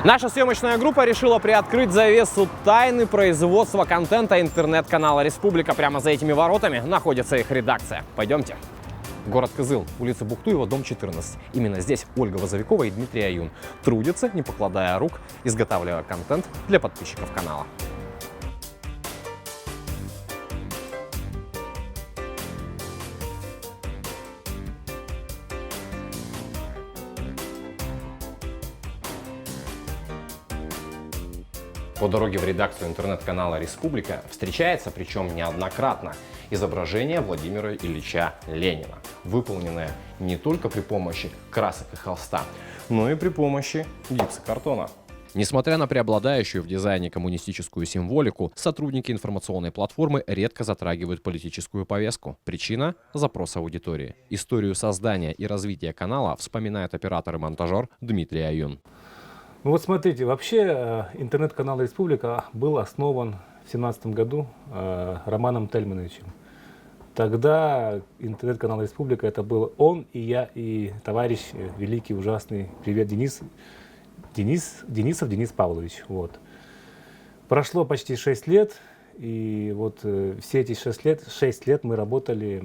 Наша съемочная группа решила приоткрыть завесу тайны производства контента интернет-канала «Республика». Прямо за этими воротами находится их редакция. Пойдемте. Город Кызыл, улица Бухтуева, дом 14. Именно здесь Ольга Возовикова и Дмитрий Аюн трудятся, не покладая рук, изготавливая контент для подписчиков канала. По дороге в редакцию интернет-канала «Республика» встречается, причем неоднократно, изображение Владимира Ильича Ленина, выполненное не только при помощи красок и холста, но и при помощи гипсокартона. Несмотря на преобладающую в дизайне коммунистическую символику, сотрудники информационной платформы редко затрагивают политическую повестку. Причина – запрос аудитории. Историю создания и развития канала вспоминает оператор и монтажер Дмитрий Аюн. Ну вот смотрите, вообще интернет-канал «Республика» был основан в 2017 году Романом Тельмановичем. Тогда интернет-канал «Республика» это был он и я, и товарищ великий, ужасный, привет, Денис Павлович. Вот. Прошло почти 6 лет, и вот все эти 6 лет мы работали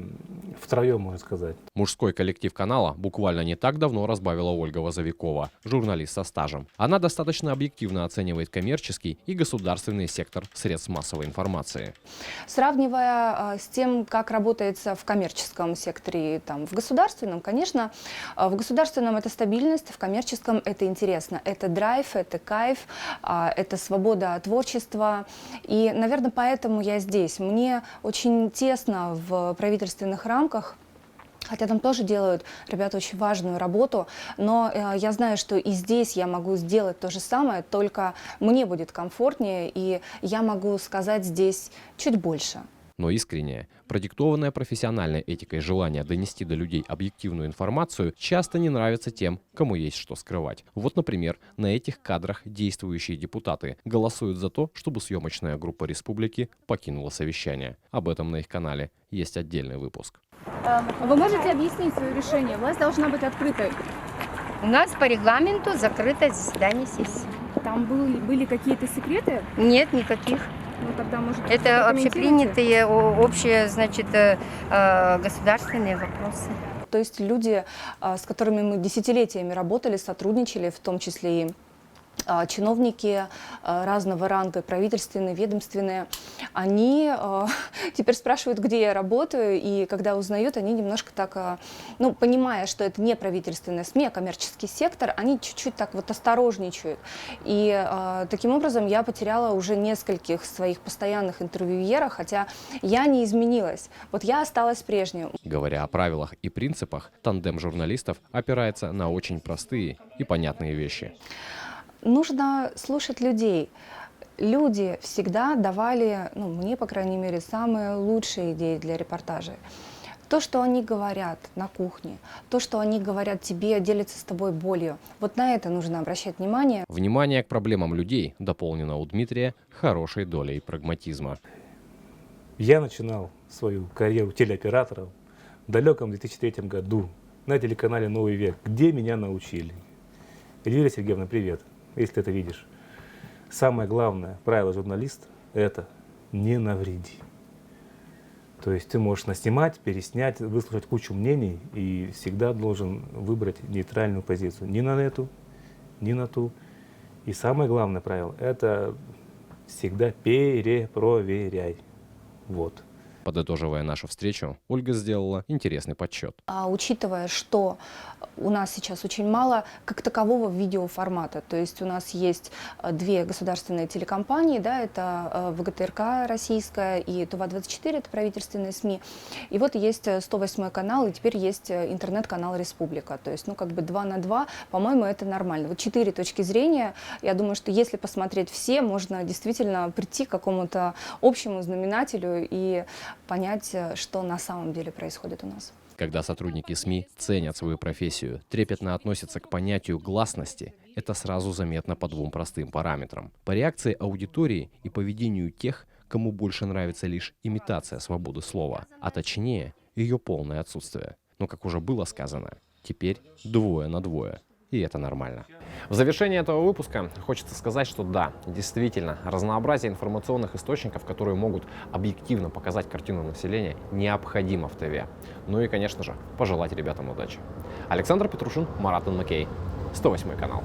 втроем, можно сказать. Мужской коллектив канала буквально не так давно разбавила Ольга Возовикова, журналист со стажем. Она достаточно объективно оценивает коммерческий и государственный сектор средств массовой информации. Сравнивая с тем, как работается в коммерческом секторе, там, в государственном, конечно, в государственном это стабильность, в коммерческом это интересно. Это драйв, это кайф, это свобода творчества. И, наверное, поэтому я здесь. Мне очень тесно в правительственных рамках. Хотя там тоже делают ребята очень важную работу, но я знаю, что и здесь я могу сделать то же самое, только мне будет комфортнее, и я могу сказать здесь чуть больше. Но искреннее, продиктованное профессиональной этикой желание донести до людей объективную информацию часто не нравится тем, кому есть что скрывать. Вот, например, на этих кадрах действующие депутаты голосуют за то, чтобы съемочная группа «Республики» покинула совещание. Об этом на их канале есть отдельный выпуск. Вы можете объяснить свое решение? Власть должна быть открытой. У нас по регламенту закрыто заседание сессии. Там были какие-то секреты? Нет, никаких. Ну, тогда, может, это общепринятые, общие, значит, государственные вопросы. То есть люди, с которыми мы десятилетиями работали, сотрудничали, в том числе и чиновники разного ранга, правительственные, ведомственные, они теперь спрашивают, где я работаю, и когда узнают, они немножко так, ну, понимая, что это не правительственная СМИ, а коммерческий сектор, они чуть-чуть так вот осторожничают. И таким образом я потеряла уже нескольких своих постоянных интервьюеров, хотя я не изменилась. Вот я осталась прежней. Говоря о правилах и принципах, тандем журналистов опирается на очень простые и понятные вещи. Нужно слушать людей. Люди всегда давали, ну, мне, по крайней мере, самые лучшие идеи для репортажей. То, что они говорят на кухне, то, что они говорят тебе, делятся с тобой болью. Вот на это нужно обращать внимание. Внимание к проблемам людей дополнено у Дмитрия хорошей долей прагматизма. Я начинал свою карьеру телеоператора в далеком 2003 году на телеканале «Новый век», где меня научили. Эльвира Сергеевна, привет, если ты это видишь. Самое главное правило журналиста – это не навреди. То есть ты можешь наснимать, переснять, выслушать кучу мнений и всегда должен выбрать нейтральную позицию. Ни на эту, ни на ту. И самое главное правило – это всегда перепроверяй. Вот. Подытоживая нашу встречу, Ольга сделала интересный подсчет. Учитывая, что у нас сейчас очень мало как такового видеоформата, то есть у нас есть две государственные телекомпании, да, это ВГТРК российская и ТУВА-24, это правительственные СМИ, и вот есть 108 канал, и теперь есть интернет-канал «Республика», то есть, ну, как бы 2 на 2, по-моему, это нормально. Вот 4 точки зрения, я думаю, что если посмотреть все, можно действительно прийти к какому-то общему знаменателю и понять, что на самом деле происходит у нас. Когда сотрудники СМИ ценят свою профессию, трепетно относятся к понятию гласности, это сразу заметно по двум простым параметрам. По реакции аудитории и поведению тех, кому больше нравится лишь имитация свободы слова, а точнее ее полное отсутствие. Но, как уже было сказано, теперь 2 на 2. и это нормально. В завершение этого выпуска хочется сказать, что да, действительно, разнообразие информационных источников, которые могут объективно показать картину населения, необходимо в ТВ. Ну и, конечно же, пожелать ребятам удачи. Александр Петрушин, Марат Макей, 108 канал.